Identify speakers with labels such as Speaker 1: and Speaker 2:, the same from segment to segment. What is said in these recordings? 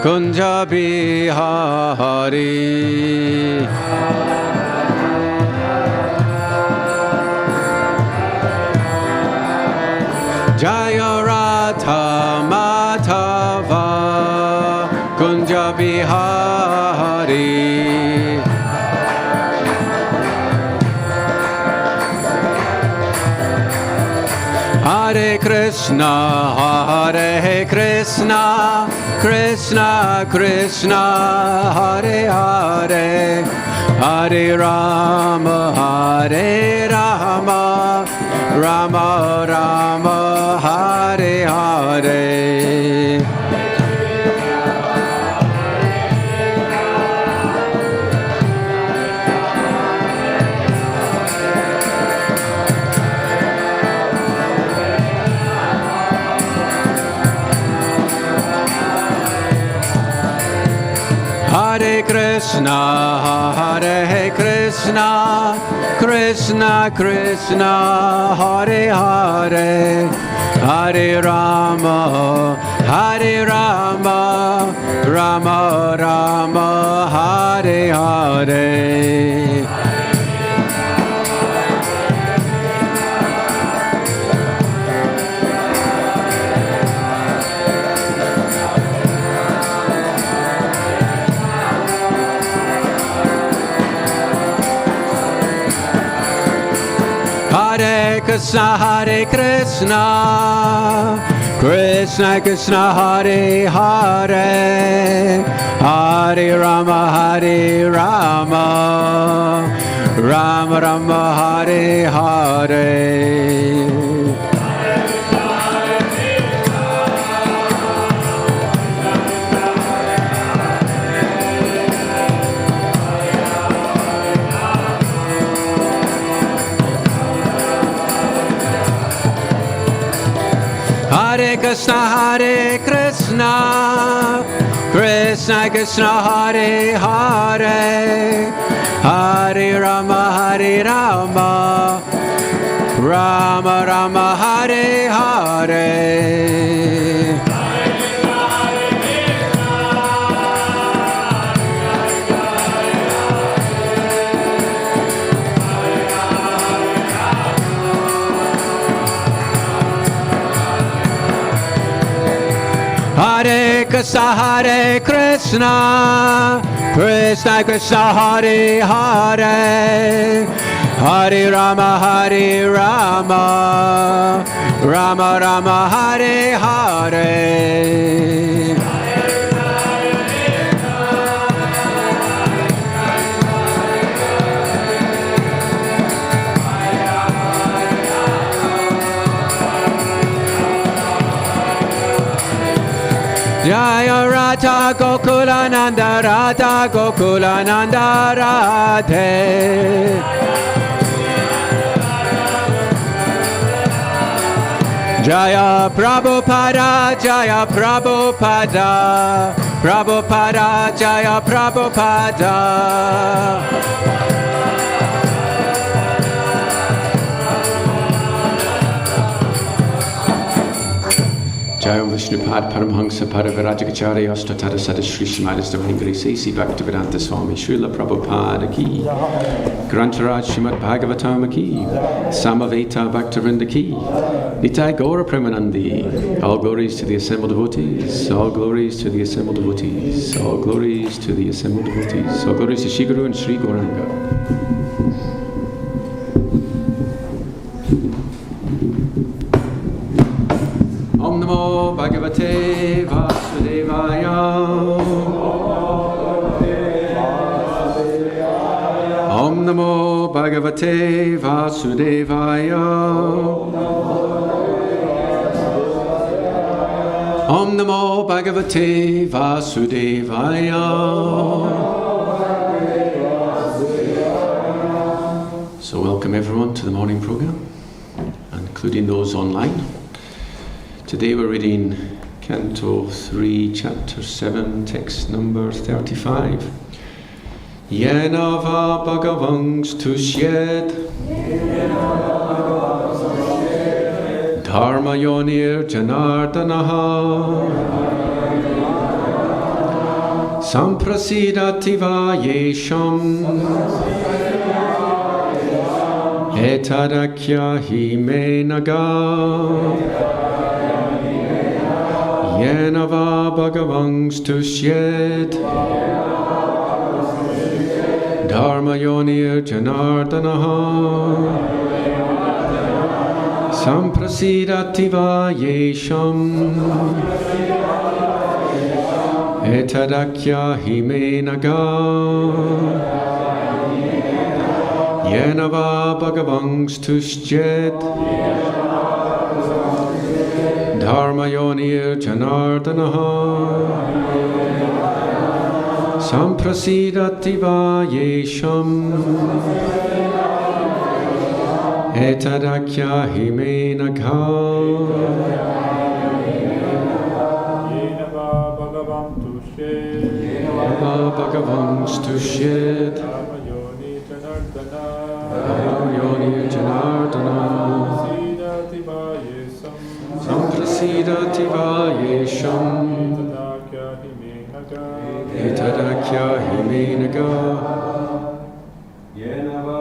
Speaker 1: Kunja Bihari. Jaya Radha Madhava Kunja Bihari. Hare Krishna, Hare Krishna, Krishna Krishna, Hare Hare, Hare Rama, Hare Rama, Rama Rama, Hare Hare. Hare Krishna, Hare Krishna, Krishna Krishna, Hare Hare, Hare Rama, Hare Rama, Rama Rama, Hare Hare. Hare Krishna, Hare Krishna, Krishna Krishna, Hare Hare, Hare Rama, Hare Rama, Rama Rama, Hare Hare. Hare Krishna, Hare Krishna, Krishna Krishna, Hare Hare, Hare Rama, Hare Rama, Rama Rama, Hare Hare. Hare Krishna, Hare Krishna, Krishna Krishna, Hare Hare, Hare Rama, Hare Rama, Rama Rama, Hare Hare. Jaya Radha Gokulananda, Radha Gokulananda Radhe. Jaya Prabhupada, Jaya Prabhupada, Prabhupada, Jaya Prabhupada. Jai Vishnupad Paramhansa Paravirajagacharya Ashtatara Sada Sri Srimadis Divine Grace A.C. Bhaktivedanta Swami Srila Prabhupada Ki Grantaraj Srimad Bhagavatam Ki Samaveta Bhaktivinoda Ki Nitai Gaura Premanandi. All glories to the assembled devotees, all glories to the assembled devotees, all glories to the assembled devotees, all glories to Shri Guru and Shri Gauranga. Om Namo Bhagavate Vasudevaya. Om Namo Bhagavate Vasudevaya. Om Namo Bhagavate Vasudevaya. So welcome everyone to the morning program, including those online. Today we're reading Canto 3, Chapter 7, text number 35. Yenava Bhagavangs Tushyed Dharma Yonir Janardanaha Samprasidati va yesham etadakya hime naga yenava bhagavans tushyed dharma yonir janardanaha Samprasidati va yesham etadakya hime naga yenava bhagavans tushyed dharma yonir janardanaha Samprasidati va yesham etadakya hime naga
Speaker 2: yenava
Speaker 1: bhagavans tushyed dharma yoni janardana samprasidati va yesham etadakya hime naga yenava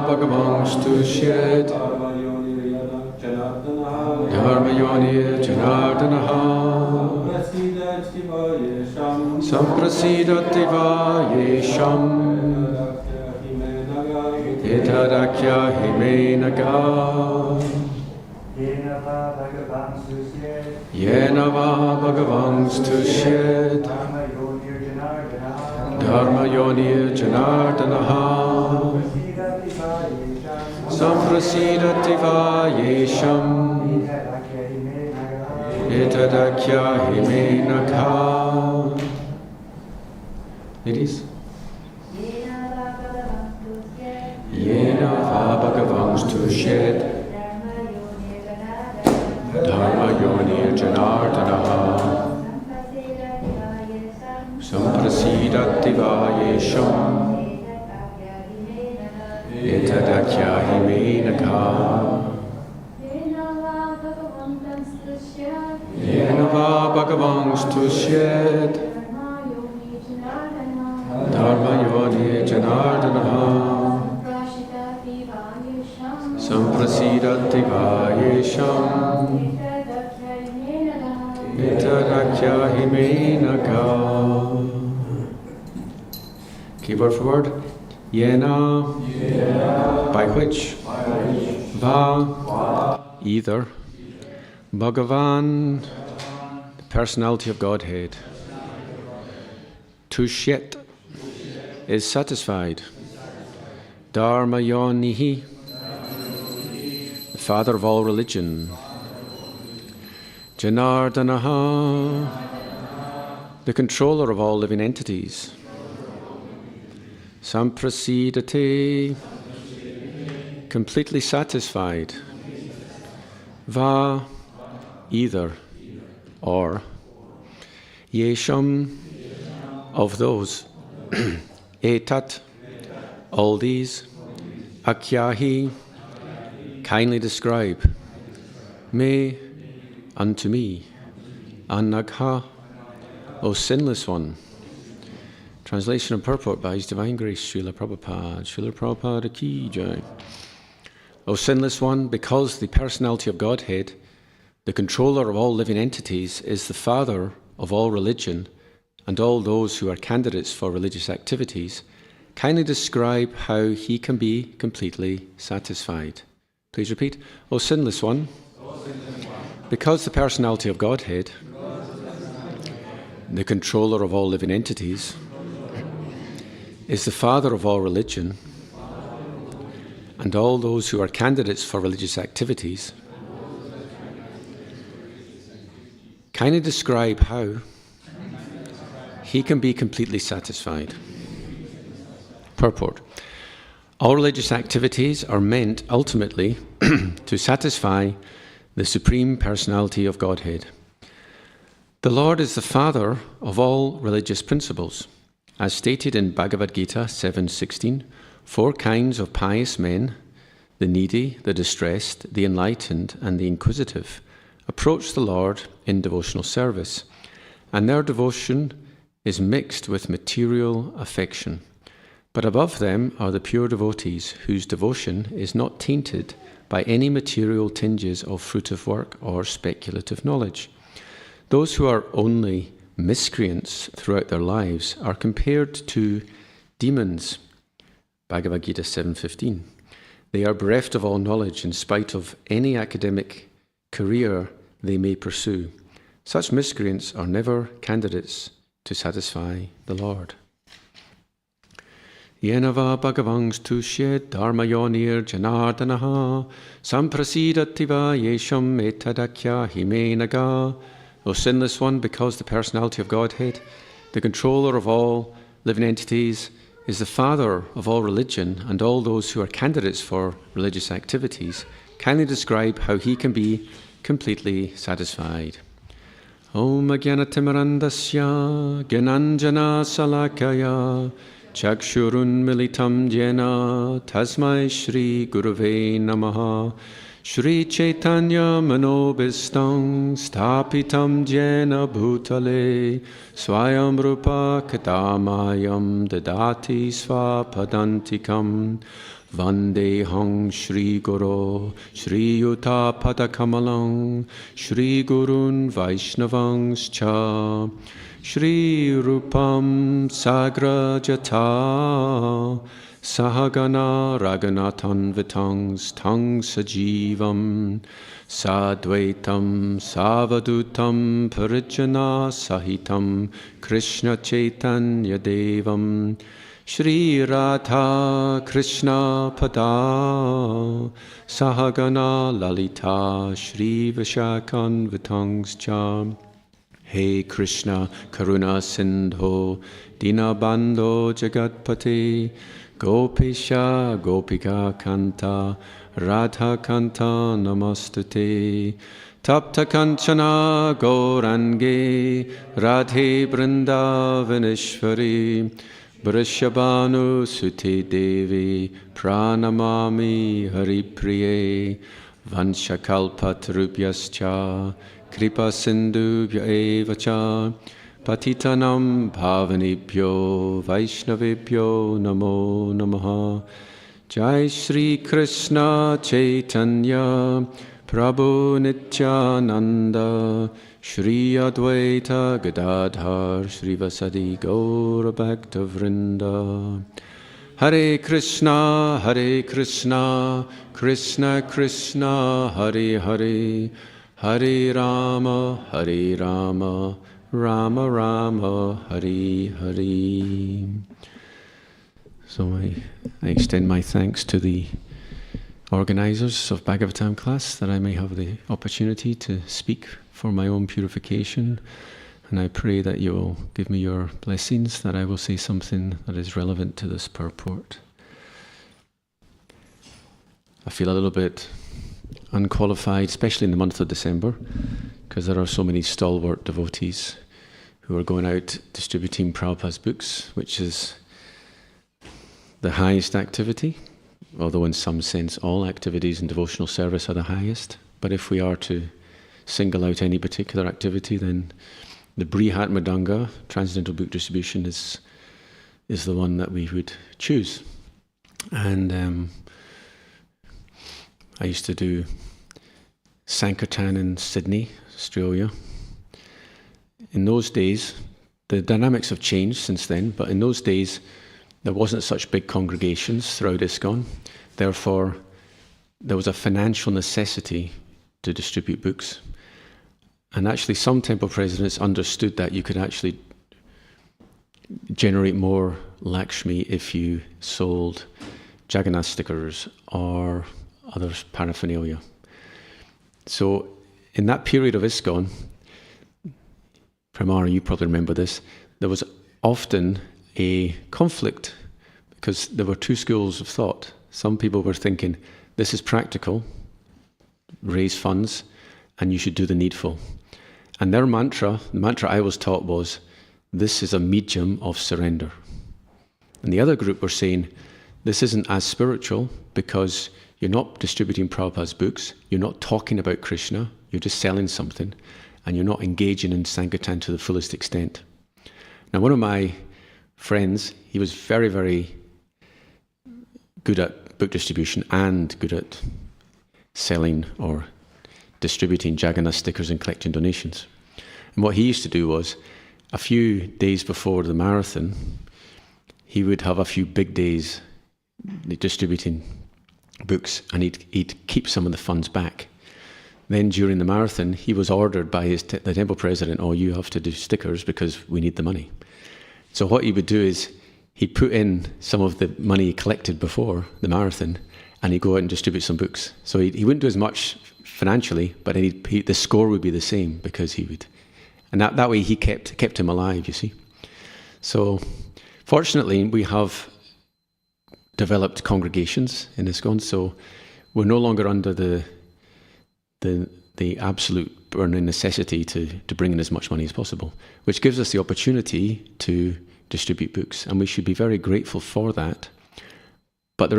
Speaker 1: bhagavans tushyed dharma yoni janardanaha samprasidati va yesham etadakya hime naga yenava bhagavans tushyed dharma yoni janardanaha samprasidati va yesham etadakya hime naga. Ladies. Yenava bhagavans tushyed dharma yoni janardanaha samprasidati va yesham etadakya hime naga yenava bhagavans tushyed dharma yoni janardanaha samprasidati va yesham etadakya hime naga. Keyboard for word. Yena, by which, va, either, Bhagavan, the personality of Godhead, Tushyet, is satisfied, Dharma Yonihi, the father of all religion, Janardanaha, the controller of all living entities, Samprasidate, completely satisfied, Va, either, or, Yesham, of those, Etat, all these, Akyahi, kindly describe, Me, unto me, Anagha, O sinless one. Translation and purport by His Divine Grace, Srila Prabhupada. Srila Prabhupada ki jai. O sinless one, because the personality of Godhead, the controller of all living entities, is the father of all religion and all those who are candidates for religious activities, kindly describe how he can be completely satisfied. Please repeat. O sinless one, because the personality of Godhead, the controller of all living entities, is the father of all religion and all those who are candidates for religious activities, kindly describe how he can be completely satisfied. Purport. All religious activities are meant ultimately to satisfy the Supreme Personality of Godhead. The Lord is the father of all religious principles. As stated in Bhagavad Gita 7:16, 4 kinds of pious men, the needy, the distressed, the enlightened, and the inquisitive, approach the Lord in devotional service. and their devotion is mixed with material affection. But above them are the pure devotees, whose devotion is not tainted by any material tinges of fruitive work or speculative knowledge. Those who are only miscreants throughout their lives are compared to demons. Bhagavad Gita 7:15. They are bereft of all knowledge in spite of any academic career they may pursue. Such miscreants are never candidates to satisfy the Lord. Yenava bhagavangs tushyed dharmayonir janardanaha samprasidativa yesham etadakya himenaga. O sinless one, because the personality of Godhead, the controller of all living entities, is the father of all religion and all those who are candidates for religious activities, kindly describe how he can be completely satisfied. Om Ajnanatimirandasya Gyananjana Salakaya Chakshurun Militam Jena Tasmai Shri Gurave Namaha Shri Chaitanya Manobistang Stapitam Jena Bhutale Swayam Rupa Katamayam Dadati Swapadantikam Vande Hang Shri Guru Shri Yuta Padakamalang Shri Gurun Vaishnavangscha Shri Rupam Sagra Jata Sahagana Raganathan Vitangs Tang Sajivam Sadvaitam Savadutam Parijana Sahitam Krishna Chaitanya Devam Shri Radha Krishna Pada Sahagana Lalita Shri Vishakan Vitangs Hey Krishna Karuna Sindho Dinabandho Jagatpate Gopisha Gopika Kanta Radha Kanta Namastate Tapta Kanchana Gaurange Radhe Vrindavaneshwari Vrishabhanu Sute Devi Pranamami Haripriye Vanshakalpatarubhyascha Kripa Sindhubhya evacha Patitanam Bhavanebhyo Vaishnavebhyo Namo Namaha. Jai Shri Krishna Chaitanya Prabhu Nityananda Shri Advaita Gadadhar Shri Vasadi Gaura Bhakta Vrinda. Hare Krishna Krishna Krishna Hare Hare Hare Rama Rama Rama Hare Hare. So I extend my thanks to the organizers of Bhagavatam class that I may have the opportunity to speak for my own purification, and I pray that you will give me your blessings, that I will say something that is relevant to this purport. I feel a little bit unqualified, especially in the month of December, because there are so many stalwart devotees who are going out distributing Prabhupada's books, which is the highest activity, although in some sense all activities in devotional service are the highest. But if we are to single out any particular activity, then the Brihat Madanga, Transcendental Book Distribution, is the one that we would choose. And I used to do Sankirtan in Sydney, Australia. In those days, the dynamics have changed since then, but in those days there wasn't such big congregations throughout ISKCON. Therefore, there was a financial necessity to distribute books. And actually some temple presidents understood that you could actually generate more Lakshmi if you sold Jagannath stickers or other paraphernalia. So in that period of ISKCON, Pramara, you probably remember this, there was often a conflict because there were two schools of thought. Some people were thinking, this is practical, raise funds, and you should do the needful. And their mantra, the mantra I was taught was, this is a medium of surrender. And the other group were saying, this isn't as spiritual because you're not distributing Prabhupada's books, you're not talking about Krishna, you're just selling something. and you're not engaging in Sankirtan to the fullest extent. Now, one of my friends, he was very, very good at book distribution and good at selling or distributing Jagannath stickers and collecting donations. And what he used to do was, a few days before the marathon, he would have a few big days distributing books, and he'd keep some of the funds back. Then during the marathon, he was ordered by the temple president, "Oh, you have to do stickers because we need the money." So what he would do is he'd put in some of the money he collected before the marathon, and he'd go out and distribute some books. So he wouldn't do as much financially, but the score would be the same because he would. And that way he kept him alive, you see. So fortunately, we have developed congregations in ISKCON, so we're no longer under the absolute burning necessity to bring in as much money as possible, which gives us the opportunity to distribute books, and we should be very grateful for that. But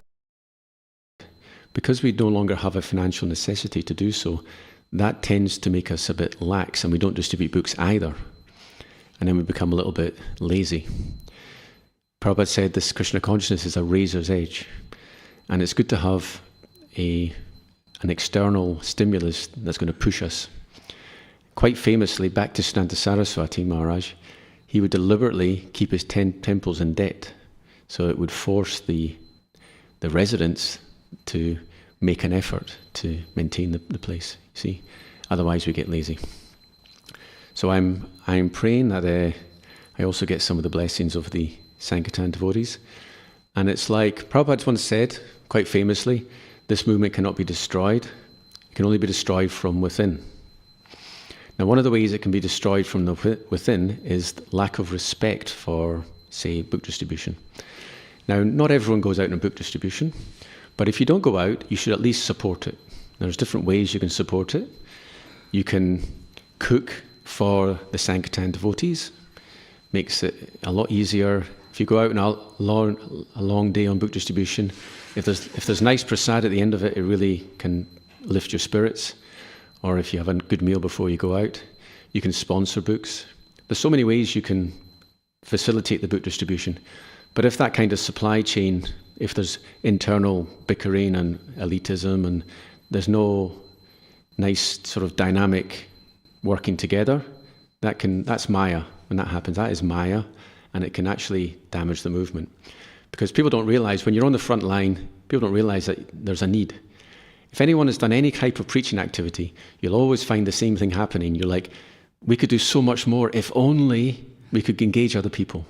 Speaker 1: because we no longer have a financial necessity to do so, that tends to make us a bit lax, and we don't distribute books either. And then we become a little bit lazy. Prabhupada said this Krishna consciousness is a razor's edge, and it's good to have an external stimulus that's going to push us. Quite famously, Bhaktivedanta Saraswati Maharaj, he would deliberately keep his 10 temples in debt, so it would force the residents to make an effort to maintain the place. See, otherwise we get lazy. So I'm praying that I also get some of the blessings of the Sankirtan devotees. And it's like Prabhupada once said, quite famously, this movement cannot be destroyed. It can only be destroyed from within. Now, one of the ways it can be destroyed from within is lack of respect for, say, book distribution. Now, not everyone goes out in book distribution, but if you don't go out, you should at least support it. There's different ways you can support it. You can cook for the Sankirtan devotees. Makes it a lot easier. If you go out on a long day on book distribution, if there's nice prasad at the end of it, it really can lift your spirits. Or if you have a good meal before you go out, you can sponsor books. There's so many ways you can facilitate the book distribution. But if that kind of supply chain, if there's internal bickering and elitism, and there's no nice sort of dynamic working together, that's Maya. When that happens, that is Maya, and it can actually damage the movement. Because people don't realize, when you're on the front line, people don't realize that there's a need. If anyone has done any type of preaching activity, you'll always find the same thing happening. You're like, we could do so much more if only we could engage other people.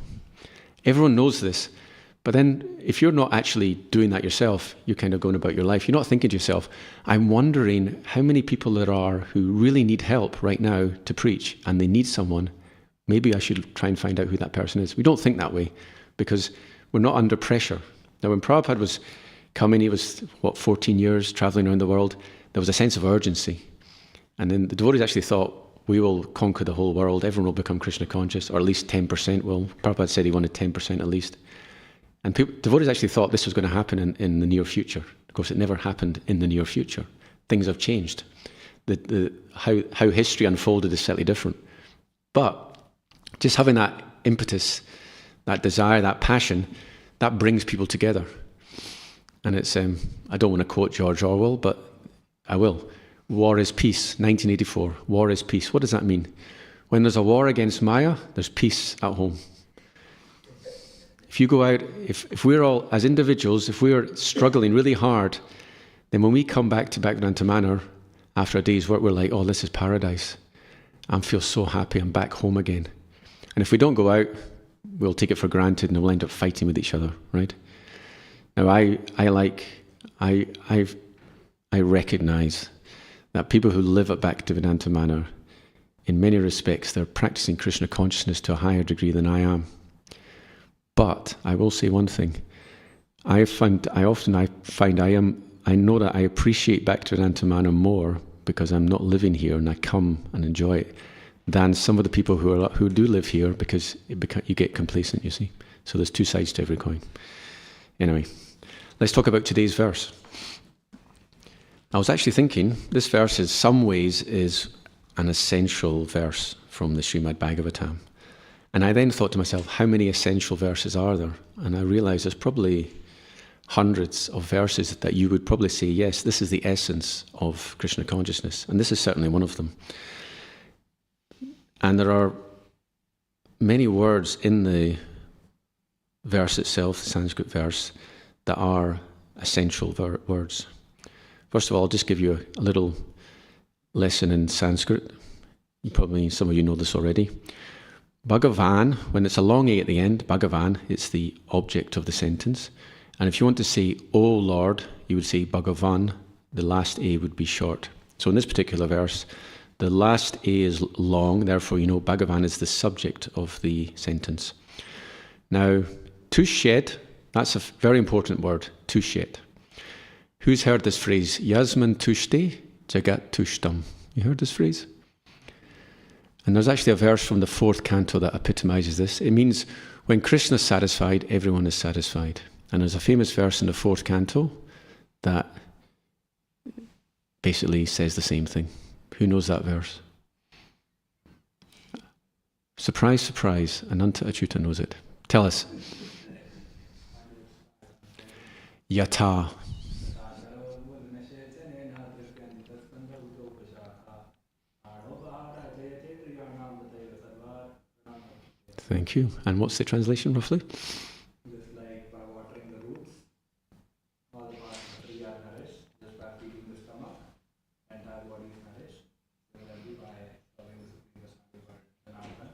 Speaker 1: Everyone knows this. But then if you're not actually doing that yourself, you're kind of going about your life. You're not thinking to yourself, I'm wondering how many people there are who really need help right now to preach, and they need someone. Maybe I should try and find out who that person is. We don't think that way because we're not under pressure. Now, when Prabhupada was coming, he was, 14 years traveling around the world, there was a sense of urgency. And then the devotees actually thought, we will conquer the whole world, everyone will become Krishna conscious, or at least 10% will. Prabhupada said he wanted 10% at least. And devotees actually thought this was going to happen in the near future. Of course, it never happened in the near future. Things have changed. How history unfolded is slightly different. But just having that impetus, that desire, that passion, that brings people together. And it's, I don't want to quote George Orwell, but I will. War is peace, 1984. War is peace. What does that mean? When there's a war against Maya, there's peace at home. If you go out, if we're all, as individuals, if we're struggling really hard, then when we come back to Bhaktivedanta Manor after a day's work, we're like, oh, this is paradise. I feel so happy, I'm back home again. And if we don't go out, we'll take it for granted and we'll end up fighting with each other, right? Now, I recognize that people who live at Bhaktivedanta Manor, in many respects, they're practicing Krishna consciousness to a higher degree than I am. But I will say one thing. I know that I appreciate Bhaktivedanta Manor more because I'm not living here and I come and enjoy it, than some of the people who do live here, because you get complacent, you see. So there's two sides to every coin. Anyway, let's talk about today's verse. I was actually thinking, this verse in some ways is an essential verse from the Srimad Bhagavatam. And I then thought to myself, how many essential verses are there? And I realized there's probably hundreds of verses that you would probably say, yes, this is the essence of Krishna consciousness. And this is certainly one of them. And there are many words in the verse itself, the Sanskrit verse, that are essential words. First of all, I'll just give you a little lesson in Sanskrit. Some of you know this already. Bhagavan, when it's a long A at the end, Bhagavan, it's the object of the sentence. And if you want to say, O Lord, you would say Bhagavan, the last A would be short. So in this particular verse, the last A is long, therefore you know Bhagavan is the subject of the sentence. Now, tushed, that's a very important word, tushed. Who's heard this phrase? Yasman tushte, jagat tushtam. You heard this phrase? And there's actually a verse from the 4th canto that epitomizes this. It means when Krishna is satisfied, everyone is satisfied. And there's a famous verse in the 4th canto that basically says the same thing. Who knows that verse? Surprise, surprise, Ananta Achyuta knows it. Tell us. Yata. Thank you. And what's the translation roughly?
Speaker 2: Just like by watering the roots, all the parts of the tree are nourished, just by feeding the stomach, entire body is nourished. Similarly, by serving the Supreme Personality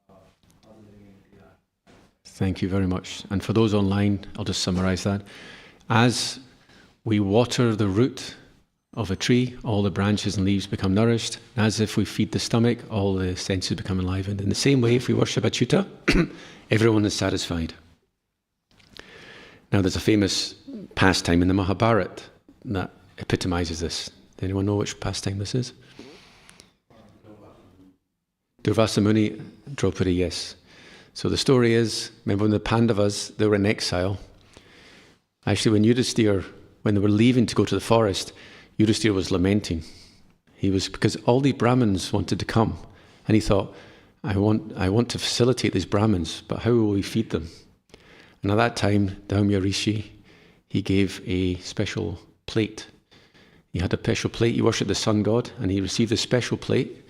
Speaker 2: all the living entities are.
Speaker 1: Thank you very much. And for those online, I'll just summarize that. As we water the root of a tree, all the branches and leaves become nourished. As if we feed the stomach, all the senses become enlivened. In the same way, if we worship Achyuta, everyone is satisfied. Now, there's a famous pastime in the Mahabharata that epitomizes this. Does anyone know which pastime this is? Durvasa Muni, Draupadi, yes. So the story is, remember when the Pandavas, they were in exile. Actually, when they were leaving to go to the forest, Yudhishthira was lamenting. Because all the Brahmins wanted to come, and he thought, I want to facilitate these Brahmins, but how will we feed them? And at that time, Daumya Rishi, he gave a special plate. He had a special plate. He worshipped the sun god, and he received a special plate.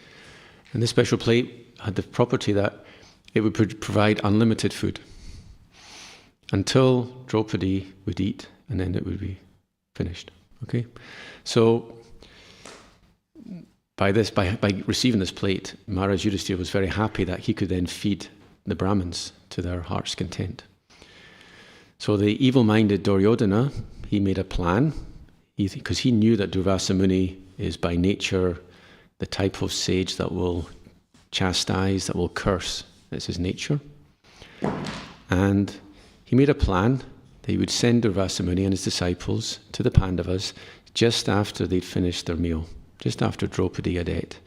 Speaker 1: And this special plate had the property that it would provide unlimited food until Draupadi would eat, and then it would be finished. Okay, so by receiving this plate, Maharaj Yudhishthira was very happy that he could then feed the Brahmins to their heart's content. So the evil-minded Duryodhana, he made a plan, because he knew that Durvasa Muni is by nature the type of sage that will chastise, that will curse. That's his nature. And he made a plan that he would send Durvasa Muni and his disciples to the Pandavas just after they'd finished their meal, just after Draupadi had ate.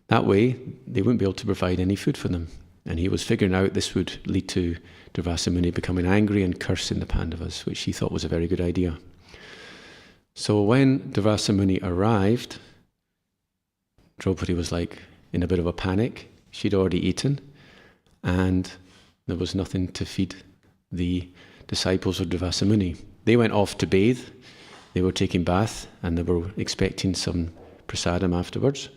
Speaker 1: That way, they wouldn't be able to provide any food for them. And he was figuring out this would lead to Durvasa Muni becoming angry and cursing the Pandavas, which he thought was a very good idea. So when Durvasa Muni arrived, Draupadi was like in a bit of a panic. She'd already eaten, and there was nothing to feed the disciples of Durvasa Muni. They went off to bathe, they were taking bath, and they were expecting some prasadam afterwards.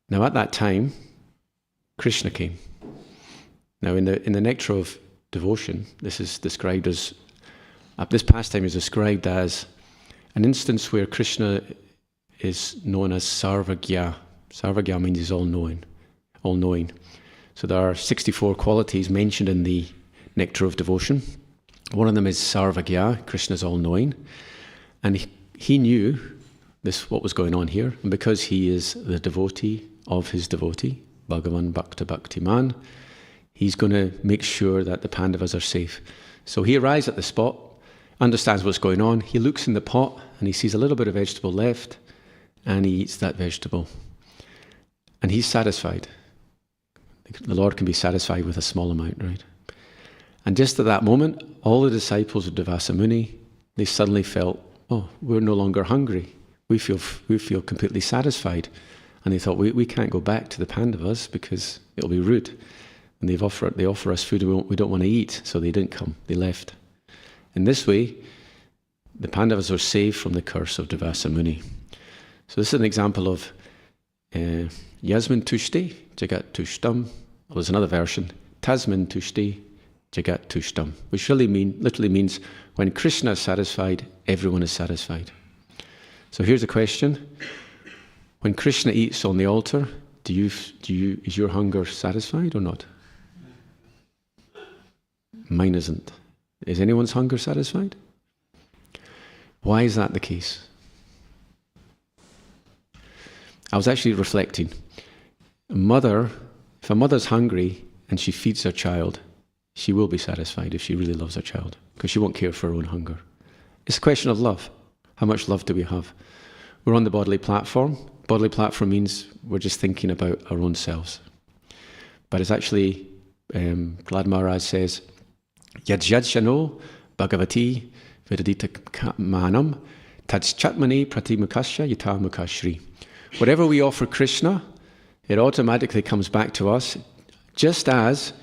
Speaker 1: Now at that time, Krishna came. Now in the Nectar of Devotion, this is described as, this pastime is described as an instance where Krishna is known as Sarvagya. Sarvagya means he's all-knowing. So there are 64 qualities mentioned in the Nectar of Devotion. One of them is Sarvagya, Krishna's all-knowing. And he knew what was going on here. And because he is the devotee of his devotee, Bhagavan Bhakta Bhaktiman, he's going to make sure that the Pandavas are safe. So he arrives at the spot, understands what's going on. He looks in the pot and he sees a little bit of vegetable left, and he eats that vegetable. And he's satisfied. The Lord can be satisfied with a small amount, right? And just at that moment, all the disciples of Durvasa Muni, they suddenly felt, oh, we're no longer hungry. we feel completely satisfied. And they thought, we can't go back to the Pandavas because it'll be rude. And they offer us food we don't want to eat, so they didn't come, they left. In this way, the Pandavas were saved from the curse of Durvasa Muni. So this is an example of Yasmin Tushti, Jagat Tushtam. Well, there's another version, Tasmin Tushti, Jagat Tushtam, which literally means when Krishna is satisfied, everyone is satisfied. So here's a question. When Krishna eats on the altar, is your hunger satisfied or not? Mine isn't. Is anyone's hunger satisfied? Why is that the case? I was actually reflecting. If a mother's hungry and she feeds her child, she will be satisfied if she really loves her child, because she won't care for her own hunger. It's a question of love. How much love do we have? We're on the bodily platform. Bodily platform means we're just thinking about our own selves. But it's actually, Glad Maharaj says, Yajyajshano Bhagavati Vedadita Manam Tatschatmani Pratimukasya Yatamukashri. Whatever we offer Krishna, it automatically comes back to us, just as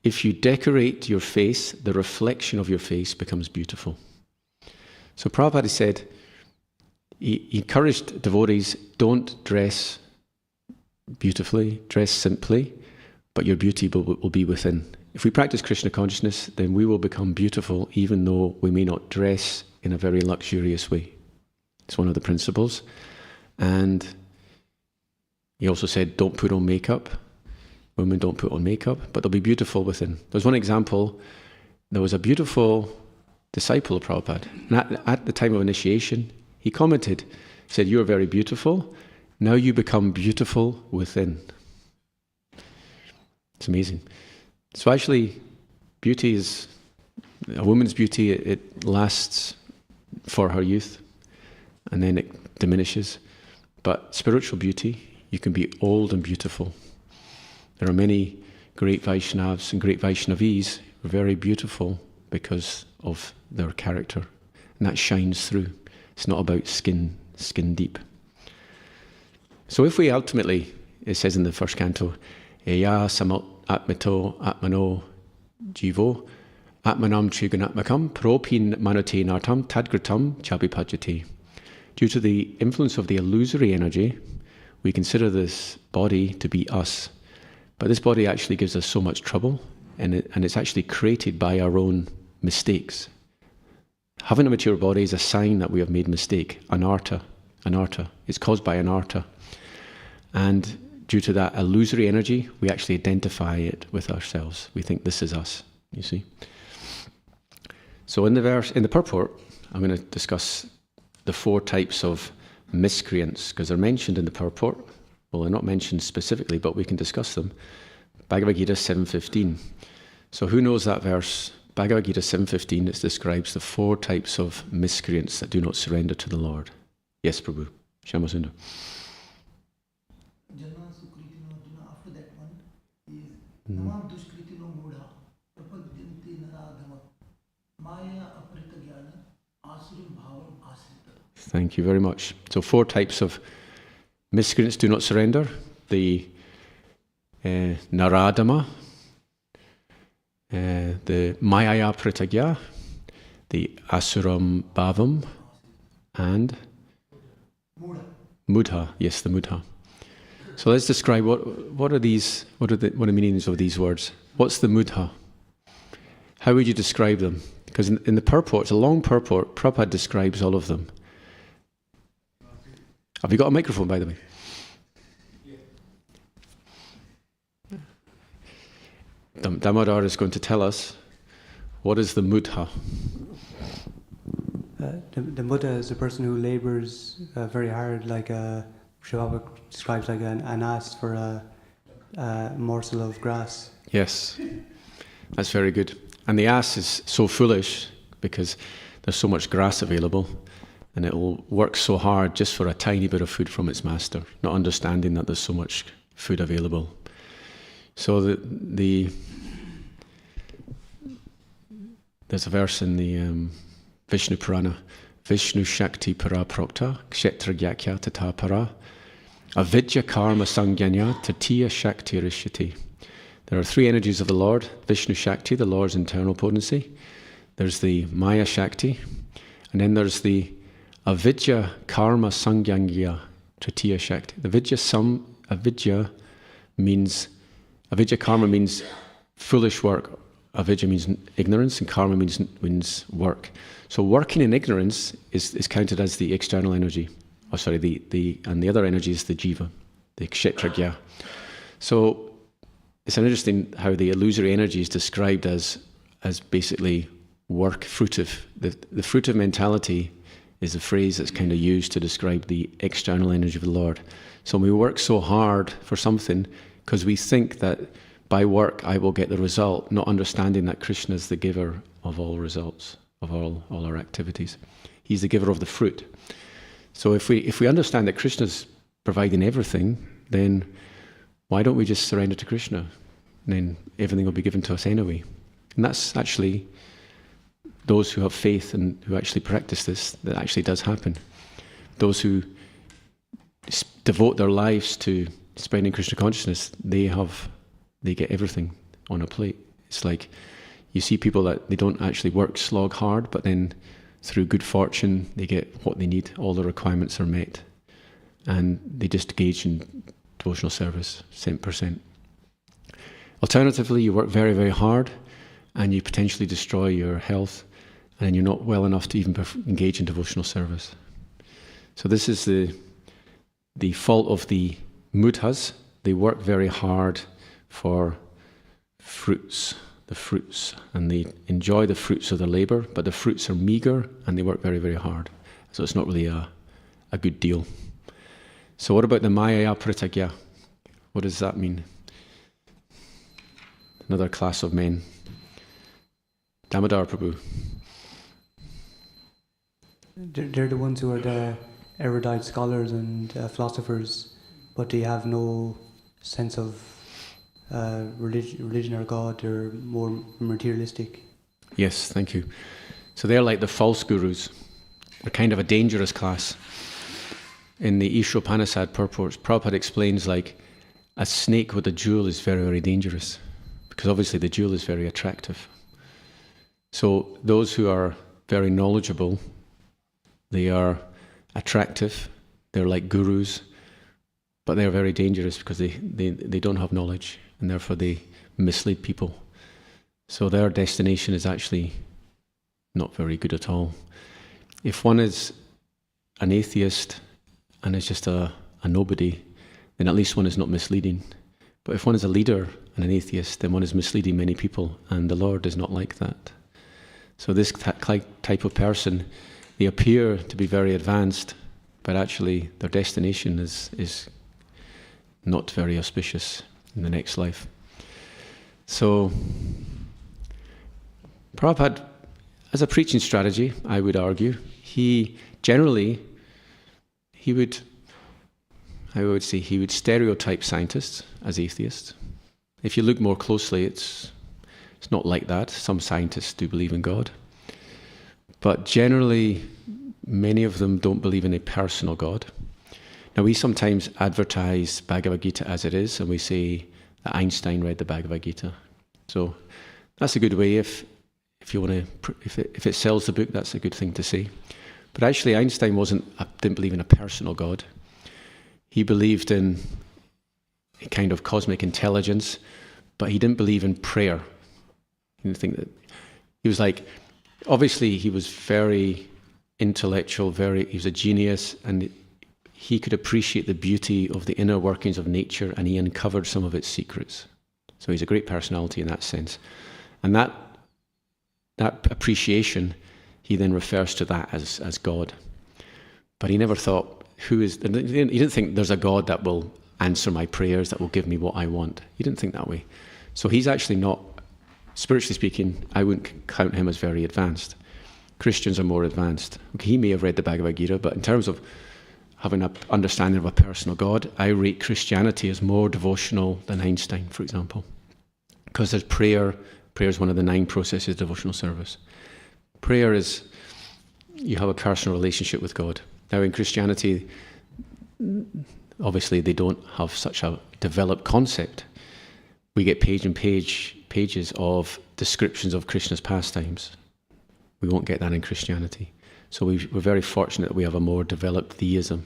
Speaker 1: if you decorate your face, the reflection of your face becomes beautiful. So Prabhupada said, he encouraged devotees, don't dress beautifully, dress simply, but your beauty will be within. If we practice Krishna consciousness, then we will become beautiful even though we may not dress in a very luxurious way. It's one of the principles. And he also said, don't put on makeup. Women don't put on makeup, but they'll be beautiful within. There's one example. There was a beautiful disciple of Prabhupada. And at the time of initiation, he commented, he said, you're very beautiful. Now you become beautiful within. It's amazing. So actually, beauty is, a woman's beauty, it lasts for her youth, and then it diminishes. But spiritual beauty, you can be old and beautiful. There are many great Vaishnavas and great Vaishnavis who are very beautiful because of their character. And that shines through. It's not about skin deep. So if we ultimately, it says in the first canto, Eya samot atmito atmano jivo atmanam trigunatmakam propin manote nartam tadgritam chabipajate. Due to the influence of the illusory energy, we consider this body to be us. But this body actually gives us so much trouble, and it's actually created by our own mistakes. Having a mature body is a sign that we have made mistake. Anartha. It's caused by anartha. And due to that illusory energy, we actually identify it with ourselves. We think this is us, you see. So in the purport, I'm going to discuss the 4 types of miscreants, because they're mentioned in the purport. Well, they're not mentioned specifically, but we can discuss them. Bhagavad Gita 7.15. So who knows that verse? Bhagavad Gita 7.15, it describes the 4 types of miscreants that do not surrender to the Lord. Yes, Prabhu. Shyamasundar.
Speaker 3: After that one is Namam Dushkritino Mudha Prapadyanti Naradhama Maya Aprita Jnana Asurim Bhavam Asrita.
Speaker 1: Thank you very much. So 4 types of miscreants do not surrender. The Naradama, the Mayaya Pritagya, the Asuram Bhavam, and Mudha. Yes, the Mudha. So let's describe what are these. What are the meanings of these words? What's the Mudha? How would you describe them? Because in the purport, it's a long purport. Prabhupada describes all of them. Have you got a microphone, by the way? Damodar is going to tell us what is the Mudha.
Speaker 4: The Buddha is a person who labors very hard, like Srila describes like an ass for a morsel of grass.
Speaker 1: Yes, that's very good. And the ass is so foolish because there's so much grass available, and it will work so hard just for a tiny bit of food from its master, not understanding that there's so much food available. So there's a verse in the Vishnu Purana, Vishnu Shakti Para Prokta, Kshetra Gyakya Tata Para, Avidya Karma Sangyanya Tatiya Shakti Rishyati. There are three energies of the Lord: Vishnu Shakti, the Lord's internal potency. There's the Maya Shakti, and then there's the Avidya Karma Sangyanya Tatiya Shakti. The Avidya karma means foolish work. Avidya means ignorance, and karma means work. So working in ignorance is counted as the external energy. Oh, sorry, and the other energy is the jiva, the kshetragya. So it's interesting how the illusory energy is described as basically work, fruitive. The fruitive mentality is a phrase that's kind of used to describe the external energy of the Lord. So we work so hard for something because we think that by work I will get the result, not understanding that Krishna is the giver of all results, of all our activities. He's the giver of the fruit. So if we understand that Krishna's providing everything, then why don't we just surrender to Krishna? And then everything will be given to us anyway. And that's actually those who have faith and who actually practice this, that actually does happen. Those who devote their lives to spreading Krishna consciousness, they get everything on a plate. It's like you see people that they don't actually slog hard, but then through good fortune they get what they need, all the requirements are met, and they just engage in devotional service 100%. Alternatively, you work very, very hard and you potentially destroy your health, and then you're not well enough to even engage in devotional service. So this is the fault of the mudhas. They work very hard for the fruits, and they enjoy the fruits of their labor, but the fruits are meager and they work very, very hard. So it's not really a good deal. So what about the Maya Pritagya? What does that mean? Another class of men. Damodar Prabhu.
Speaker 4: They're the ones who are the erudite scholars and philosophers, but they have no sense of religion or God. They're more materialistic.
Speaker 1: Yes, thank you. So they're like the false gurus. They're kind of a dangerous class. In the Ishopanishad purports, Prabhupada explains like a snake with a jewel is very, very dangerous, because obviously the jewel is very attractive. So those who are very knowledgeable, they are attractive, they're like gurus, but they're very dangerous because they don't have knowledge, and therefore they mislead people. So their destination is actually not very good at all. If one is an atheist and is just a nobody, then at least one is not misleading. But if one is a leader and an atheist, then one is misleading many people, and the Lord is not like that. So this type of person, they appear to be very advanced, but actually their destination is not very auspicious in the next life. So Prabhupada, as a preaching strategy, I would argue, he would stereotype scientists as atheists. If you look more closely, it's not like that. Some scientists do believe in God. But generally, many of them don't believe in a personal God. Now, we sometimes advertise Bhagavad Gita as it is, and we say that Einstein read the Bhagavad Gita. So that's a good way. If it sells the book, that's a good thing to say. But actually, Einstein didn't believe in a personal God. He believed in a kind of cosmic intelligence, but he didn't believe in prayer. He didn't think that. He was like, obviously, he was very intellectual, he was a genius, and he could appreciate the beauty of the inner workings of nature, and he uncovered some of its secrets. So he's a great personality in that sense. And that appreciation, he then refers to that as God. But he never thought, he didn't think there's a God that will answer my prayers, that will give me what I want. He didn't think that way. So he's actually not, spiritually speaking, I wouldn't count him as very advanced. Christians are more advanced. Okay, he may have read the Bhagavad Gita, but in terms of having an understanding of a personal God, I rate Christianity as more devotional than Einstein, for example. Because there's prayer. Prayer is one of the 9 processes of devotional service. Prayer is you have a personal relationship with God. Now in Christianity, obviously they don't have such a developed concept. We get pages of descriptions of Krishna's pastimes. We won't get that in Christianity. So we're very fortunate that we have a more developed theism.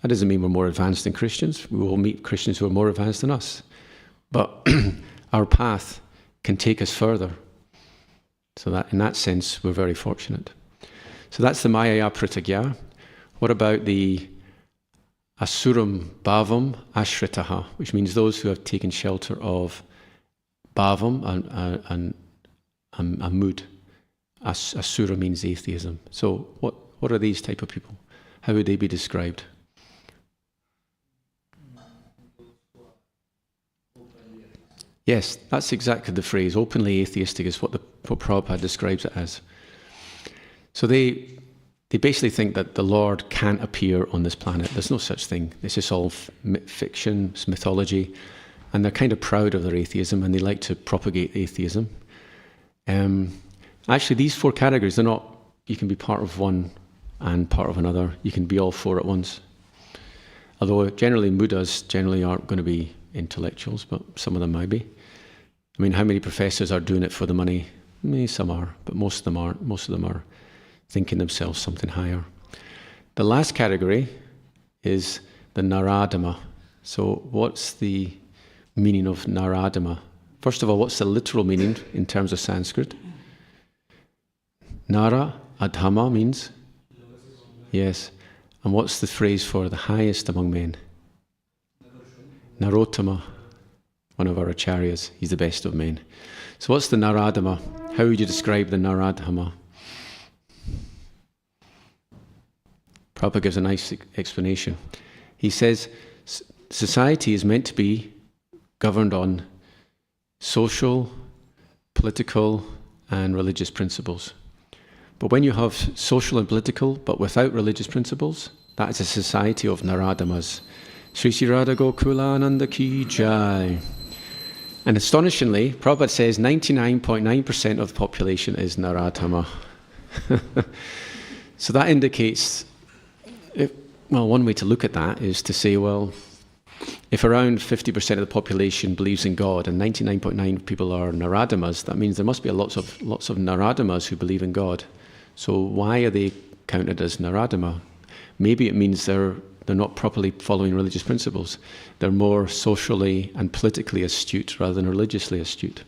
Speaker 1: That doesn't mean we're more advanced than Christians. We will meet Christians who are more advanced than us. But our path can take us further. So that in that sense, we're very fortunate. So that's the Maya Pritagya. What about the Asuram Bhavam Ashritaha, which means those who have taken shelter of Bhavam and mood. Asura means atheism. So what are these type of people? How would they be described? Yes, that's exactly the phrase. Openly atheistic is what Prabhupada describes it as. So they basically think that the Lord can't appear on this planet. There's no such thing. This is all fiction, it's mythology. And they're kind of proud of their atheism and they like to propagate atheism. Actually, these four categories, they're not, you can be part of one and part of another. You can be all four at once. Although generally Buddhas generally aren't going to be intellectuals, but some of them might be. I mean, how many professors are doing it for the money? Maybe some are, but most of them aren't. Most of them are thinking themselves something higher. The last category is the Naradama. So what's the meaning of Naradama? First of all, what's the literal meaning in terms of Sanskrit? Nara, Adhama means? Yes. And what's the phrase for the highest among men? Narottama, one of our acharyas. He's the best of men. So what's the Naradama? How would you describe the Naradhama? Prabhupada gives a nice explanation. He says, society is meant to be governed on social, political, and religious principles. But when you have social and political, but without religious principles, that is a society of Naradamas. Sri Sri Radha Gokula Ananda Ki Jai. And astonishingly, Prabhupada says 99.9% of the population is Naradhama. So that indicates, one way to look at that is to say, well, if around 50% of the population believes in God and 99.9% people are Naradamas, that means there must be lots of Naradamas who believe in God. So why are they counted as Naradama? Maybe it means they're not properly following religious principles. They're more socially and politically astute rather than religiously astute.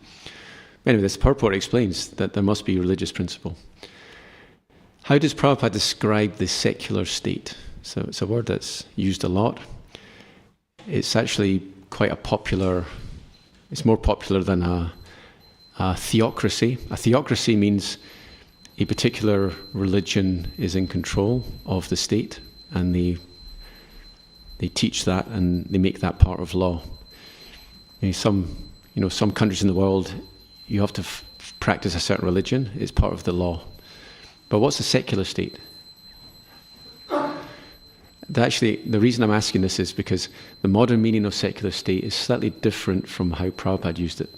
Speaker 1: Anyway, this purport explains that there must be religious principle. How does Prabhupada describe the secular state? So it's a word that's used a lot. It's actually quite a popular, it's more popular than a theocracy. A theocracy means a particular religion is in control of the state and they teach that and they make that part of law. Some countries in the world, you have to practice a certain religion. It's part of the law. But what's a secular state? Actually, the reason I'm asking this is because the modern meaning of secular state is slightly different from how Prabhupada used it.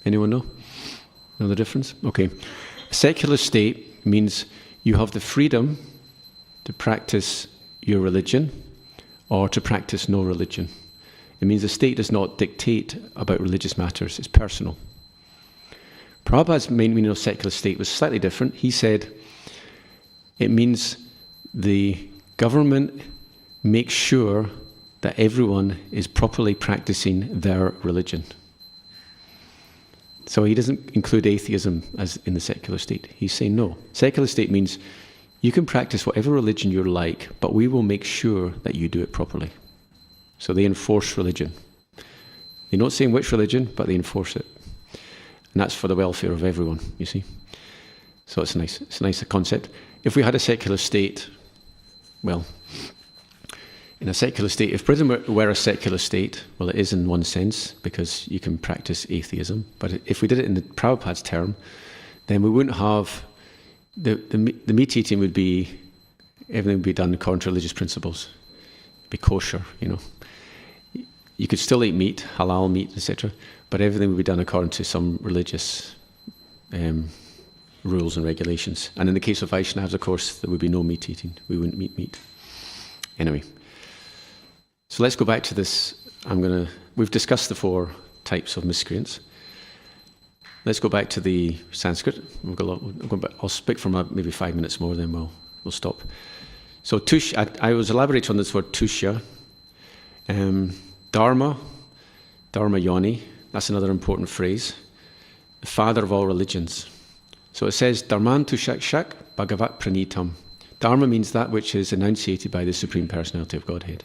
Speaker 1: Anyone know? Know the difference? Okay. A secular state means you have the freedom to practice your religion or to practice no religion. It means the state does not dictate about religious matters. It's personal. Prabhupada's main meaning of secular state was slightly different. He said it means the government makes sure that everyone is properly practicing their religion. So he doesn't include atheism as in the secular state. He's saying no. Secular state means you can practice whatever religion you like, but we will make sure that you do it properly. So they enforce religion. They're not saying which religion, but they enforce it. And that's for the welfare of everyone, you see. So it's a nice concept. If we had a secular state, well, in a secular state, if Britain were a secular state, well, it is in one sense, because you can practice atheism. But if we did it in the Prabhupada's term, then we wouldn't have, the meat eating would be, everything would be done according to religious principles. It'd be kosher, You could still eat meat, halal meat, etc., but everything would be done according to some religious rules and regulations. And in the case of Vaishnavas, of course, there would be no meat eating. We wouldn't eat meat. Anyway, so let's go back to this. We've discussed the 4 types of miscreants. Let's go back to the Sanskrit. I'll speak for maybe 5 minutes more, then we'll stop. So tush, I was elaborating on this word tushya. Dharma yoni, that's another important phrase. The father of all religions. So it says, Dharman tushak shak bhagavat pranitam. Dharma means that which is enunciated by the Supreme Personality of Godhead.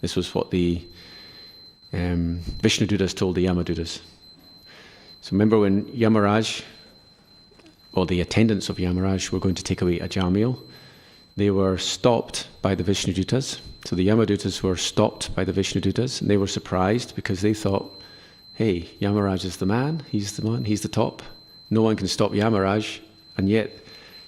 Speaker 1: This was what the Vishnudutas told the Yamadutas. So remember when Yamaraj, or the attendants of Yamaraj, were going to take away Ajamil, they were stopped by the Vishnudutas. So the Yamadutas were stopped by the Vishnudutas, and they were surprised because they thought, hey, Yamaraj is the man, he's the top. No one can stop Yamaraj, and yet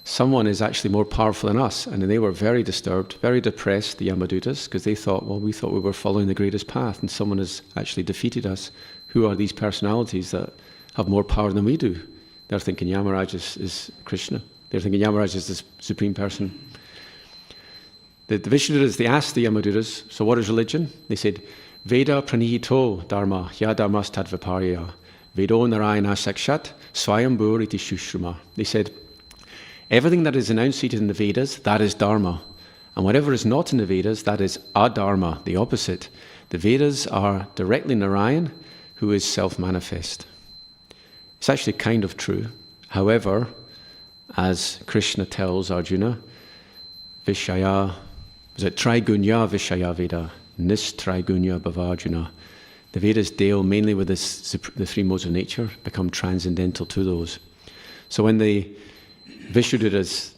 Speaker 1: someone is actually more powerful than us. And they were very disturbed, very depressed, the Yamadutas, because they thought, well, we thought we were following the greatest path, and someone has actually defeated us. Who are these personalities that have more power than we do? They're thinking Yamaraj is Krishna. They're thinking Yamaraj is the Supreme Person. The Vishnudutas, they asked the Yamadutas, so what is religion? They said, Veda pranihito dharma ya dharmas tadviparya Vedo narayana sakshat swayambhur iti shushruma. They said, everything that is enunciated in the Vedas, that is dharma. And whatever is not in the Vedas, that is adharma, the opposite. The Vedas are directly Narayan, who is self-manifest. It's actually kind of true. However, as Krishna tells Arjuna, Vishaya, is it Trigunya Vishaya Veda, Nistrigunya Bhavarjuna. The Vedas deal mainly with the 3 modes of nature, become transcendental to those. So when the Vishnudutas,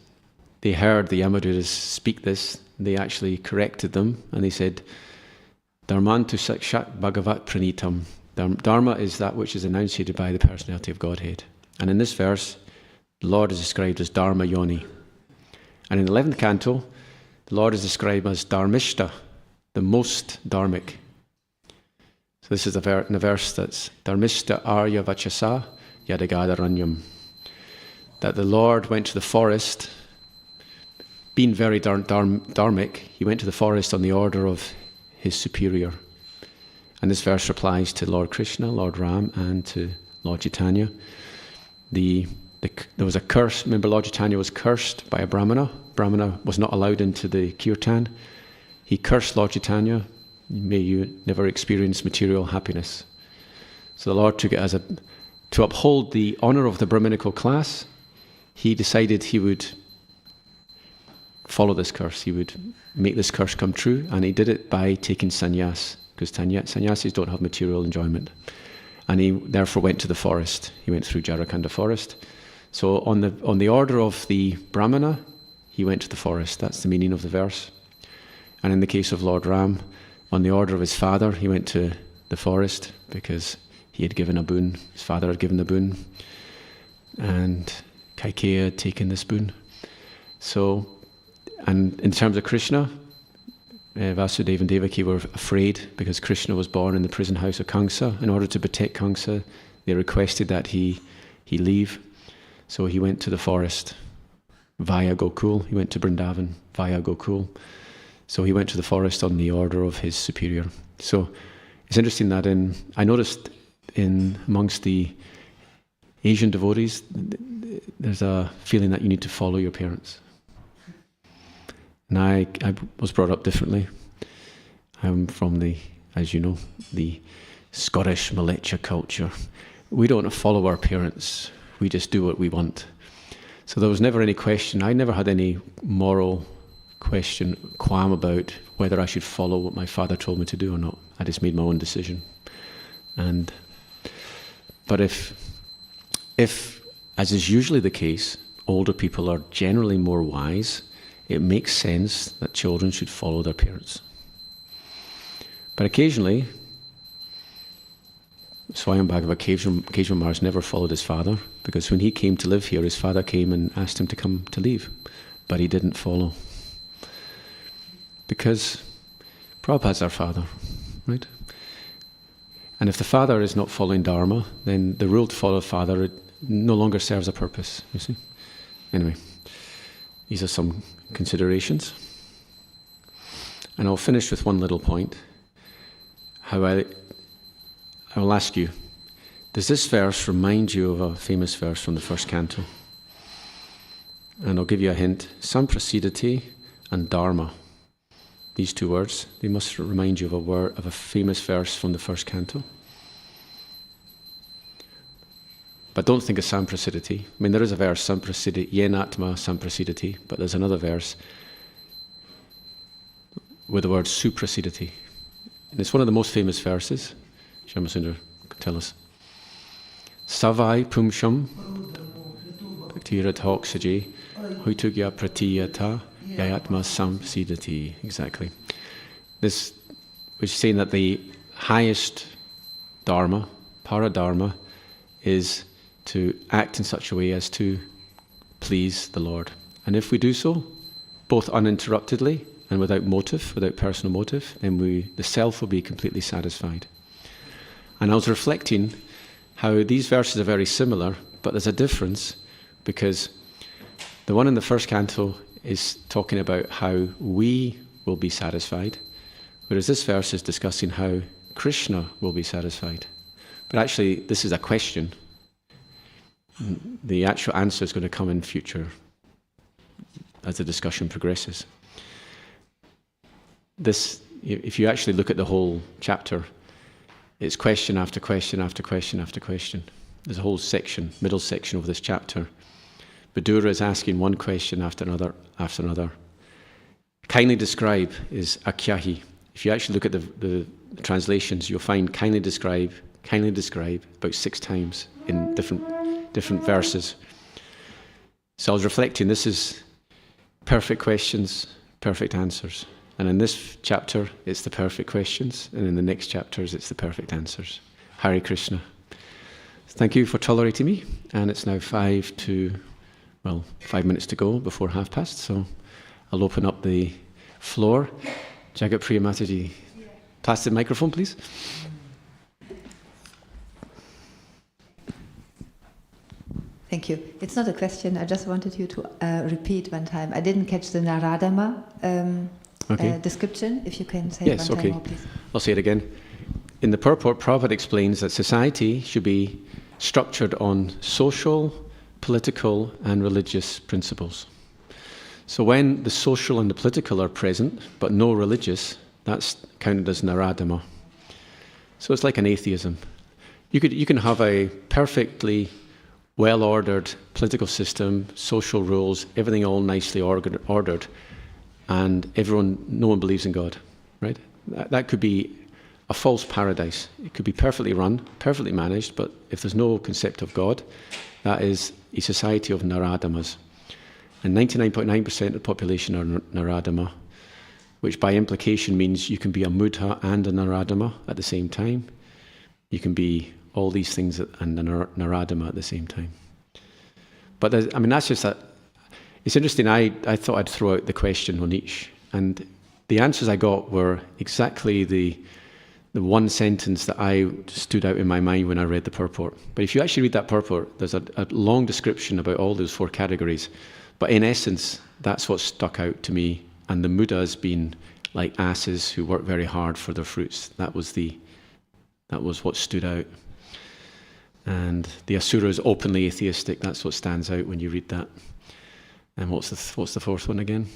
Speaker 1: they heard the Yamadutas speak this, they actually corrected them, and they said, Dharmantu sakshat bhagavat pranitam. Dharma is that which is enunciated by the personality of Godhead. And in this verse, the Lord is described as Dharma Yoni. And in the 11th canto, the Lord is described as Dharmishta, the most dharmic. So this is in the verse that's Dharmishta Arya Vachasa Yadagadharanyam. That the Lord went to the forest, being very dharmic, he went to the forest on the order of his superior. And this verse replies to Lord Krishna, Lord Ram, and to Lord Chaitanya. There was a curse. Remember, Lord Chaitanya was cursed by a Brahmana. Brahmana was not allowed into the kirtan. He cursed Lord Chaitanya, may you never experience material happiness. So the Lord took it to uphold the honor of the Brahminical class. He decided he would follow this curse. He would make this curse come true, and he did it by taking sannyas, because sannyasis don't have material enjoyment. And he therefore went to the forest. He went through Jarakanda forest. So on the order of the Brahmana, he went to the forest. That's the meaning of the verse. And in the case of Lord Ram, on the order of his father, he went to the forest because he had given a boon. His father had given the boon, and Kaikeya had taken this boon. So, and in terms of Krishna, Vasudeva and Devaki were afraid because Krishna was born in the prison house of Kamsa. In order to protect Kamsa, they requested that he leave. So he went to the forest via Gokul. He went to Vrindavan via Gokul. So he went to the forest on the order of his superior. So it's interesting that I noticed amongst the Asian devotees, there's a feeling that you need to follow your parents. And I was brought up differently. I'm from as you know, the Scottish Malecha culture. We don't follow our parents. We just do what we want. So there was never any question. I never had any moral qualm about whether I should follow what my father told me to do or not. I just made my own decision. But if, as is usually the case, older people are generally more wise, it makes sense that children should follow their parents. But occasionally, Swayam Bhagavad Keshava Maharaj never followed his father, because when he came to live here, his father came and asked him to come to leave, but he didn't follow. Because Prabhupada's our father, right? And if the father is not following Dharma, then the rule to follow father no longer serves a purpose, you see. Anyway, these are some considerations. And I'll finish with one little point. I will ask you, does this verse remind you of a famous verse from the first canto? And I'll give you a hint. Samprasidati and Dharma. These two words, they must remind you of a famous verse from the first canto. But don't think of Samprasidati. I mean, there is a verse, Samprasidati, Yenatma Samprasidati, but there's another verse with the word Suprasidati. And it's one of the most famous verses. Shyamasundar could tell us. Savai Pumsham Bhaktirat Hoksaji Huitugya Pratiyata Yayatma Samprasidati. Exactly. This was saying that the highest Dharma, Paradharma, is to act in such a way as to please the Lord. And if we do so, both uninterruptedly and without motive, without personal motive, then the self will be completely satisfied. And I was reflecting how these verses are very similar, but there's a difference, because the one in the first canto is talking about how we will be satisfied, whereas this verse is discussing how Krishna will be satisfied. But actually, this is a question. The actual answer is going to come in future as the discussion progresses. This, if you actually look at the whole chapter, it's question after question after question after question. There's a whole section, middle section of this chapter. Vidura is asking one question after another after another. Kindly describe is akyahi. If you actually look at the translations, you'll find kindly describe about 6 times in different verses. So I was reflecting, this is perfect questions, perfect answers. And in this chapter, it's the perfect questions, and in the next chapters, it's the perfect answers. Hare Krishna. Thank you for tolerating me, and it's now 5 minutes to go before past, so I'll open up the floor. Jagat Priya Mataji, pass the microphone, please.
Speaker 5: Thank you. It's not a question. I just wanted you to repeat one time. I didn't catch the Naradama description. If you can say
Speaker 1: yes,
Speaker 5: it one
Speaker 1: okay.
Speaker 5: time more, please.
Speaker 1: I'll say it again. In the purport, Prabhupada explains that society should be structured on social, political, and religious principles. So when the social and the political are present, but no religious, that's counted as Naradama. So it's like an atheism. You can have a perfectly well-ordered political system, social rules, everything all nicely ordered, and no one believes in God, right? That could be a false paradise. It could be perfectly run, perfectly managed, but if there's no concept of God, that is a society of Naradamas. And 99.9% of the population are Naradama, which by implication means you can be a Mudha and a Naradama at the same time. You can be all these things and a Naradama at the same time. But that's just that. It's interesting, I thought I'd throw out the question on each, and the answers I got were exactly the one sentence that I stood out in my mind when I read the purport. But if you actually read that purport, there's a long description about all those 4 categories. But in essence, that's what stuck out to me. And the Mudas being like asses who work very hard for their fruits. That was what stood out. And the Asuras openly atheistic. That's what stands out when you read that. And what's the 4th one again?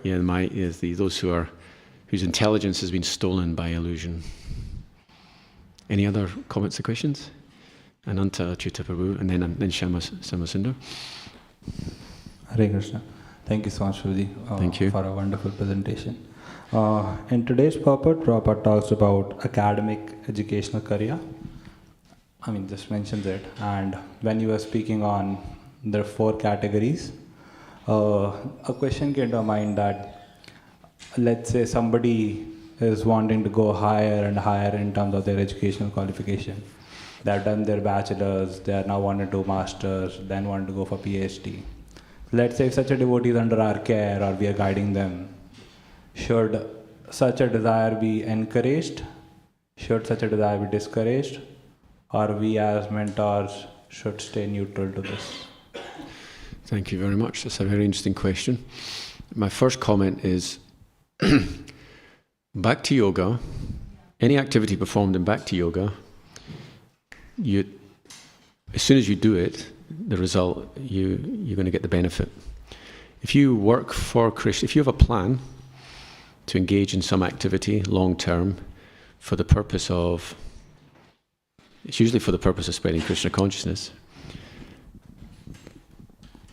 Speaker 1: Those whose intelligence has been stolen by illusion. Any other comments or questions? Ananta Achyuta Prabhu, and then Shyamasundar.
Speaker 6: Hare Krishna. Thank you so much, Guruji,
Speaker 1: Thank you.
Speaker 6: for a wonderful presentation. In today's purport, Prabhupada talks about academic educational career. Just mentions it. And when you were speaking on the 4 categories, a question came to mind that, let's say somebody is wanting to go higher and higher in terms of their educational qualification. They have done their bachelor's, they are now want to do master's, then want to go for PhD. Let's say if such a devotee is under our care or we are guiding them, should such a desire be encouraged? Should such a desire be discouraged? or we as mentors should stay neutral to this?
Speaker 1: Thank you very much. That's a very interesting question. My first comment is Bhakti Yoga, any activity performed in Bhakti Yoga, as soon as you do it, the result, you're going to get the benefit. If you work for Krishna, if you have a plan to engage in some activity long term for the purpose of, it's usually for the purpose of spreading Krishna consciousness,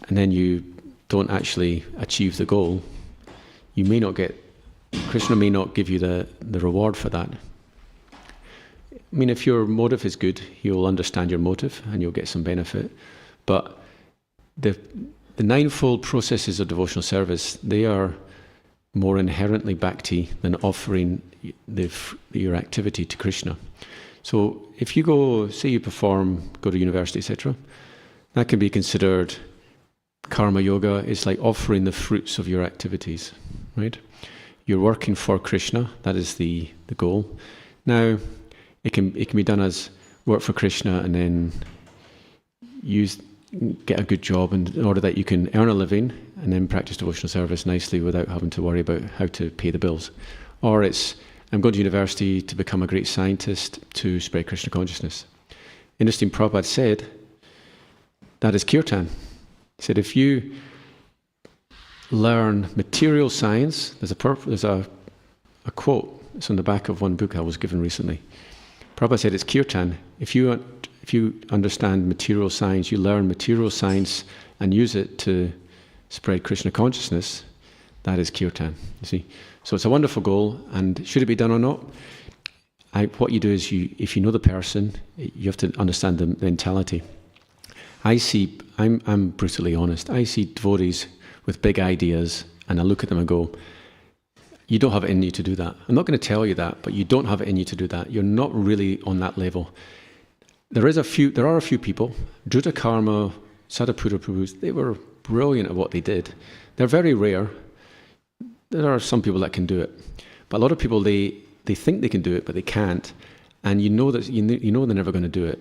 Speaker 1: and then you don't actually achieve the goal, you may not get, Krishna may not give you the reward for that. I mean, if your motive is good, he'll understand your motive and you'll get some benefit. But the ninefold processes of devotional service, they are more inherently bhakti than offering your activity to Krishna. So if you go, say you perform, go to university, etc., that can be considered karma yoga. Is like offering the fruits of your activities, right? You're working for Krishna, that is the goal. Now, it can be done as work for Krishna and then get a good job in order that you can earn a living and then practice devotional service nicely without having to worry about how to pay the bills. Or it's, I'm going to university to become a great scientist to spread Krishna consciousness. Interesting, Prabhupada said, that is kirtan. He said, if you learn material science, there's a quote, it's on the back of one book I was given recently. Prabhupada said it's kirtan. If you understand material science, you learn material science and use it to spread Krishna consciousness, that is kirtan, you see. So it's a wonderful goal, and should it be done or not? What you do is, if you know the person, you have to understand the mentality. I'm brutally honest, I see devotees with big ideas, and I look at them and go, you don't have it in you to do that. I'm not going to tell you that, but you don't have it in you to do that. You're not really on that level. There are a few people, Druta Karma, Sadhapura Prabhus, they were brilliant at what they did. They're very rare. There are some people that can do it. But a lot of people, they think they can do it, but they can't. And you know they're never going to do it.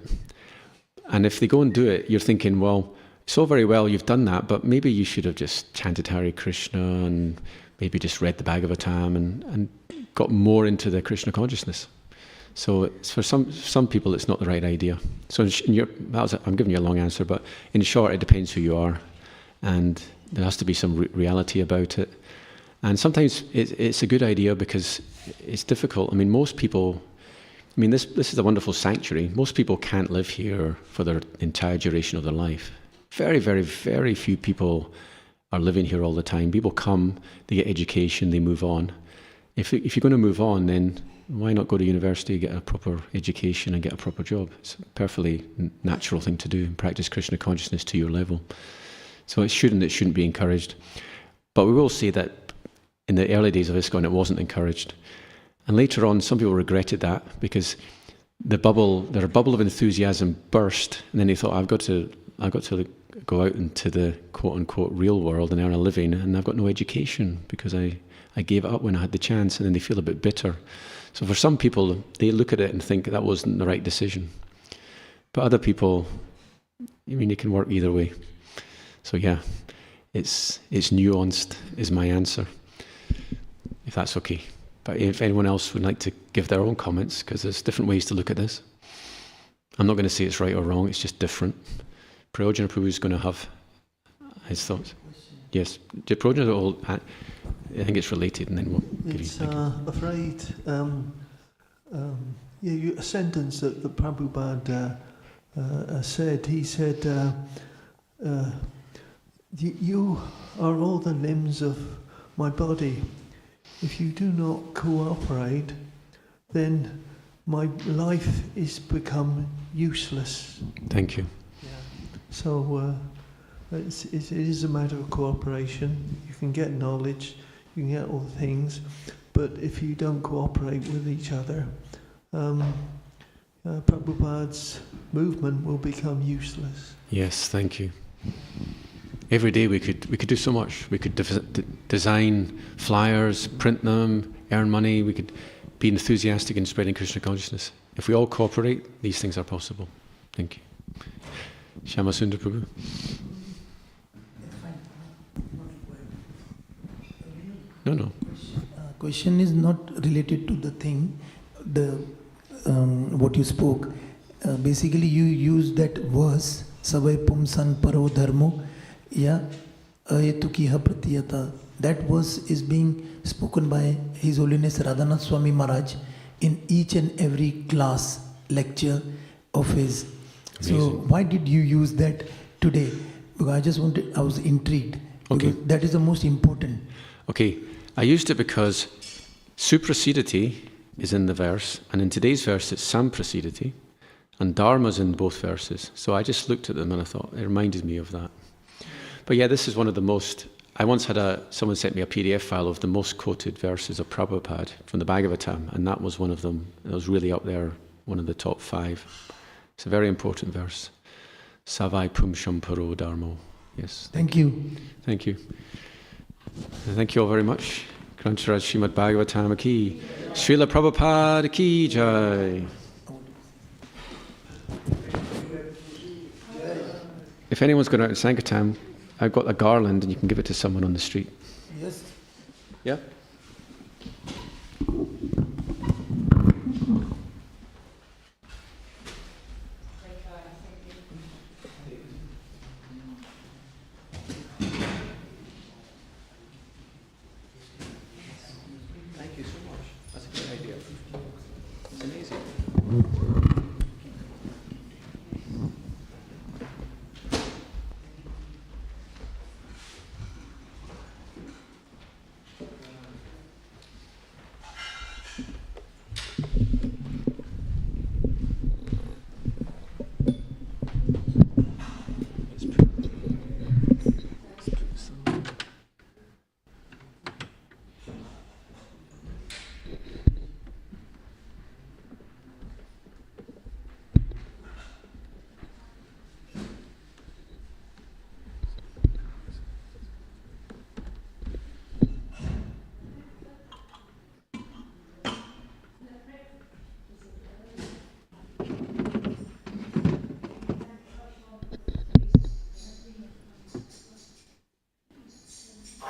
Speaker 1: And if they go and do it, you're thinking, well, it's all very well, you've done that, but maybe you should have just chanted Hare Krishna and maybe just read the Bhagavatam and got more into the Krishna consciousness. So it's for some people, it's not the right idea. So I'm giving you a long answer, but in short, it depends who you are, and there has to be some reality about it. And sometimes it's a good idea because it's difficult. I mean, most people, this is a wonderful sanctuary. Most people can't live here for their entire duration of their life. Very, very, very few people are living here all the time. People come, they get education, they move on. If you're going to move on, then why not go to university, get a proper education and get a proper job? It's a perfectly natural thing to do and practice Krishna consciousness to your level. So it shouldn't be encouraged. But we will say that in the early days of ISKCON, it wasn't encouraged. And later on, some people regretted that because their bubble of enthusiasm burst, and then they thought, I've got to go out into the quote-unquote real world and earn a living, and I've got no education because I gave it up when I had the chance, and then they feel a bit bitter. So for some people, they look at it and think that wasn't the right decision. But other people, it can work either way. So yeah, it's nuanced is my answer, if that's okay. But if anyone else would like to give their own comments, because there's different ways to look at this. I'm not going to say it's right or wrong, it's just different. Prayojana Prabhu is going to have his thoughts. Yes, Prayojana, I think it's related, and then we'll give you.
Speaker 7: A sentence that Prabhupada said. He said, "You are all the limbs of my body. If you do not cooperate, then my life is become useless."
Speaker 1: Thank you.
Speaker 7: Yeah. So it is a matter of cooperation. You can get knowledge, you can get all the things, but if you don't cooperate with each other, Prabhupada's movement will become useless.
Speaker 1: Yes, thank you. Every day we could do so much. We could design flyers, print them, earn money. We could be enthusiastic in spreading Krishna consciousness. If we all cooperate, these things are possible. Thank you. Shama Sundar Prabhu. No.
Speaker 3: Question is not related to the thing, what you spoke. Basically, you use that verse, Savai Pumsan Paro Dharmo, ya Ayetukiha Pratiyata. That verse is being spoken by His Holiness Radhanath Swami Maharaj in each and every class, lecture of his.
Speaker 1: Amazing.
Speaker 3: So, why did you use that today? Because I was intrigued.
Speaker 1: Okay.
Speaker 3: Because that is the most important.
Speaker 1: Okay, I used it because suprasidity is in the verse, and in today's verse it's samprasidity, and dharma's in both verses. So I just looked at them and I thought, it reminded me of that. But yeah, this is one of the most, I once had someone sent me a PDF file of the most quoted verses of Prabhupada from the Bhagavatam, and that was one of them. It was really up there, one of the top 5. It's a very important verse. Savai Pumsham Paro Dharmo. Yes.
Speaker 3: Thank you.
Speaker 1: Thank you. Thank you all very much. Grantaraj Srimad Bhagavatam ki, Srila Prabhupada ki jai. If anyone's going out in Sankirtan, I've got a garland and you can give it to someone on the street.
Speaker 3: Yes.
Speaker 1: Yeah? Thank you so much. That's a good idea. It's amazing.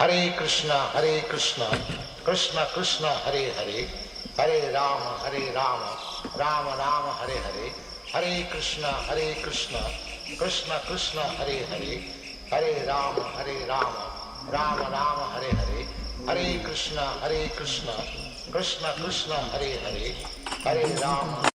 Speaker 8: Hare Krishna, Krishna Krishna, Hare Hare, Hare Rama, Rama Rama, Hare Hare, Hare Krishna, Krishna Krishna, Hare Hare, Hare Rama, Rama Rama, Hare Hare, Hare Krishna, Krishna Krishna, Hare Hare, Hare Rama.